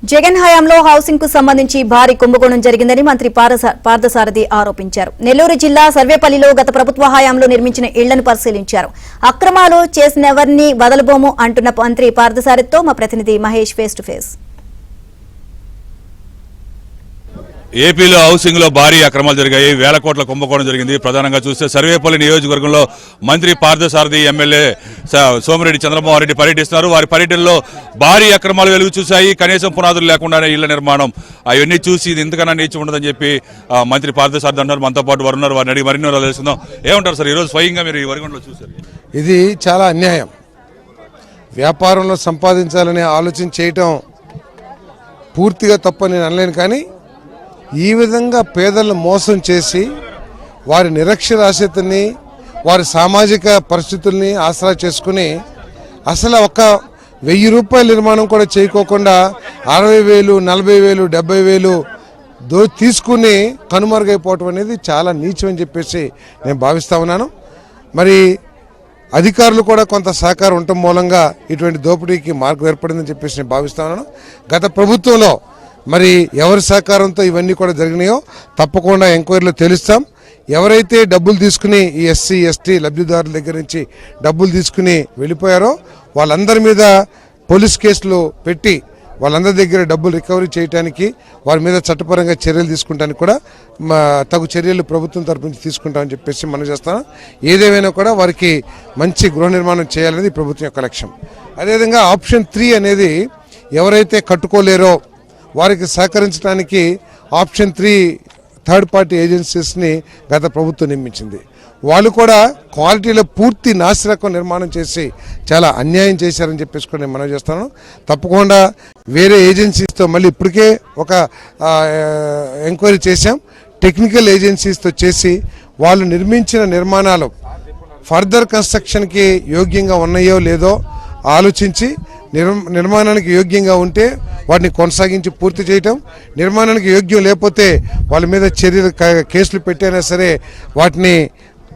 జగన్ హయాంలో హౌసింగ్ కు సంబంధించి భారీ కుంభకోణం జరిగిందని మంత్రి పార్థసారథి ఆరోపించారు. నెల్లూరు జిల్లా సర్వేపల్లిలో గత ప్రభుత్వ హయాంలో నిర్మించిన ఇళ్లను పరిశీలించారు. అక్రమాలు చేసినెవర్ని వదలబోము అంటున్న మంత్రి పార్థసారథితో మా ప్రతినిధి మహేష్ ఫేస్ టు ఫేస్. ఏపీలో హౌసింగ్ లో భారీ అక్రమాలు జరిగాయి. వేల కోట్ల కుంభకోణం జరిగింది. ప్రధానంగా చూస్తే సర్వేపల్లి నియోజకవర్గంలో మంత్రి పార్థసారథి, ఎమ్మెల్యే సోమిరెడ్డి చంద్రమోహన్ రెడ్డి పర్యటిస్తున్నారు. వారి పర్యటనలో భారీ అక్రమాలు వెలుగు చూశాయి. కనీసం పునాదులు లేకుండానే ఇళ్ల నిర్మాణం, అవన్నీ చూసి ఇది ఇంతకన్నా నీచి ఉండదని చెప్పి మంత్రి పార్థసారథి అన్నారు. మనతో పాటు వారు ఉన్నారు, వారిని అడిగి మరిన్ని తెలుస్తుందాం. ఏమంటారు సార్, ఈరోజు స్వయంగా మీరు ఈ వరిగొండలో చూశారు? ఇది చాలా అన్యాయం. వ్యాపారంలో సంపాదించాలనే ఆలోచన చేయటం పూర్తిగా తప్పని నేను అనలేను, కానీ ఈ విధంగా పేదలను మోసం చేసి వారి నిరక్షరాస్యతని, వారి సామాజిక పరిస్థితుల్ని ఆసరా చేసుకుని అసలు ఒక 1000 రూపాయల నిర్మాణం కూడా చేయకోకుండా 60,000, 40,000, 70,000 తీసుకుని కనుమరుగైపోవటం అనేది చాలా నీచం అని చెప్పేసి నేను భావిస్తా ఉన్నాను. మరి అధికారులు కూడా కొంత సహకారం ఉండటం మూలంగా ఇటువంటి దోపిడీకి మార్గం ఏర్పడిందని చెప్పేసి నేను భావిస్తా ఉన్నాను. గత ప్రభుత్వంలో మరి ఎవరి సహకారంతో ఇవన్నీ కూడా జరిగినాయో తప్పకుండా ఎంక్వైరీలో తెలుస్తాం. ఎవరైతే డబ్బులు తీసుకుని ఈ ఎస్సీ ఎస్టీ లబ్ధిదారుల దగ్గర నుంచి డబ్బులు తీసుకుని వెళ్ళిపోయారో వాళ్ళందరి మీద పోలీస్ కేసులు పెట్టి వాళ్ళందరి దగ్గర డబ్బులు రికవరీ చేయడానికి, వారి మీద చట్టపరంగా చర్యలు తీసుకుంటానికి కూడా తగు చర్యలు ప్రభుత్వం తరపు నుంచి తీసుకుంటామని చెప్పేసి మనం చేస్తాను. ఏదేమైనా కూడా వారికి మంచి గృహ నిర్మాణం చేయాలనేది ప్రభుత్వం యొక్క లక్ష్యం. అదేవిధంగా ఆప్షన్ 3 అనేది ఎవరైతే కట్టుకోలేరో వారికి సహకరించడానికి ఆప్షన్ 3 థర్డ్ పార్టీ ఏజెన్సీస్ని గత ప్రభుత్వం నియమించింది. వాళ్ళు కూడా క్వాలిటీలో పూర్తి నాసిరకం నిర్మాణం చేసి చాలా అన్యాయం చేశారని చెప్పేసి కూడా నేను మనవి చేస్తాను. తప్పకుండా వేరే ఏజెన్సీస్తో మళ్ళీ ఇప్పటికే ఒక ఎంక్వైరీ చేశాం. టెక్నికల్ ఏజెన్సీస్తో చేసి వాళ్ళు నిర్మించిన నిర్మాణాలు ఫర్దర్ కన్స్ట్రక్షన్కి యోగ్యంగా ఉన్నాయో లేదో ఆలోచించి నిర్మాణానికి యోగ్యంగా ఉంటే వాటిని కొనసాగించి పూర్తి చేయటం, నిర్మాణానికి యోగ్యం లేకపోతే వాళ్ళ మీద చర్యలు కేసులు పెట్టైనా సరే వాటిని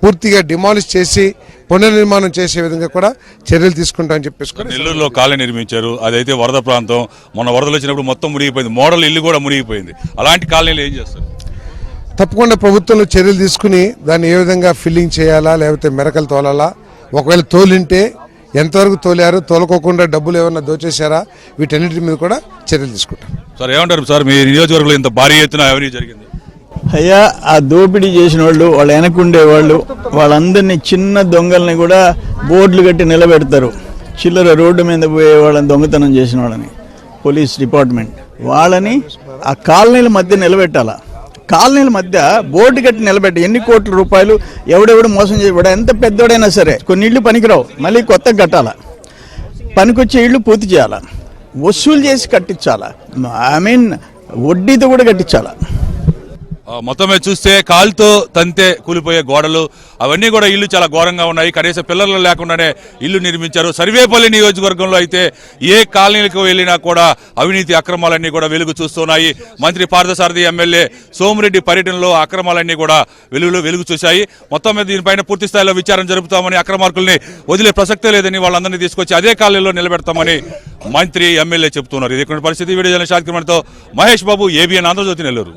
పూర్తిగా డిమాలిష్ చేసి పునర్నిర్మాణం చేసే విధంగా కూడా చర్యలు తీసుకుంటామని చెప్పేసి. నెల్లూరులో కాలనీ నిర్మించారు, అదైతే వరద ప్రాంతం. మొన్న వరదలు వచ్చినప్పుడు మొత్తం మునిగిపోయింది, మోడల్ ఇల్లు కూడా మునిగిపోయింది. అలాంటి కాలనీలు ఏం చేస్తారు? తప్పకుండా ప్రభుత్వంలో చర్యలు తీసుకుని దాన్ని ఏ విధంగా ఫిల్లింగ్ చేయాలా, లేకపోతే మెరకలు తోలాలా, ఒకవేళ తోలింటే ఎంతవరకు తోలారు, తోలుకోకుండా డబ్బులు ఏమన్నా దోచేశారా, వీటన్నిటి మీద కూడా చర్యలు తీసుకుంటాం. సార్ ఏమంటారు సార్, మీ నియోజకవర్గంలో ఇంత భారీ ఎత్తున అవినీతి జరిగింది? అయ్యా, ఆ దోపిడీ చేసిన వాళ్ళు, వాళ్ళు వెనకుండేవాళ్ళు, వాళ్ళందరినీ చిన్న దొంగల్ని కూడా బోర్డులు కట్టి నిలబెడతారు. చిల్లర రోడ్డు మీద పోయే వాళ్ళని, దొంగతనం చేసిన వాళ్ళని పోలీస్ డిపార్ట్మెంట్ వాళ్ళని ఆ కాలనీల మధ్య నిలబెట్టాలా. కాలనీల మధ్య బోర్డు కట్టి నిలబెట్టి ఎన్ని కోట్ల రూపాయలు ఎవడెవడు మోసం చేయబడా, ఎంత పెద్దోడైనా సరే కొన్ని ఇళ్ళు పనికిరావు, మళ్ళీ కొత్తగా కట్టాలా, పనికొచ్చే ఇళ్ళు పూర్తి చేయాలా, వసూలు చేసి కట్టించాలా, వడ్డీతో కూడా కట్టించాలా. మొత్తం మీద చూస్తే కాలుతో తంతే కూలిపోయే గోడలు, అవన్నీ కూడా ఇల్లు చాలా ఘోరంగా ఉన్నాయి. కనీసం పిల్లలు లేకుండానే ఇల్లు నిర్మించారు. సర్వేపల్లి నియోజకవర్గంలో అయితే ఏ కాలనీలకు వెళ్ళినా కూడా అవినీతి అక్రమాలన్నీ కూడా వెలుగు చూస్తున్నాయి. మంత్రి పార్థసారథి, ఎమ్మెల్యే సోమిరెడ్డి పర్యటనలో అక్రమాలన్నీ కూడా వెలుగు చూశాయి. మొత్తం మీద దీనిపైన పూర్తి స్థాయిలో విచారణ జరుపుతామని, అక్రమార్కుల్ని వదిలే ప్రసక్తే లేదని, వాళ్ళందరినీ తీసుకొచ్చి అదే కాలనీలో నిలబెడతామని మంత్రి, ఎమ్మెల్యే చెబుతున్నారు. ఇది పరిస్థితి. Video journalist షాద్కిరణ్తో Mahesh Babu, ABN Andhra Jyothi, Nellore.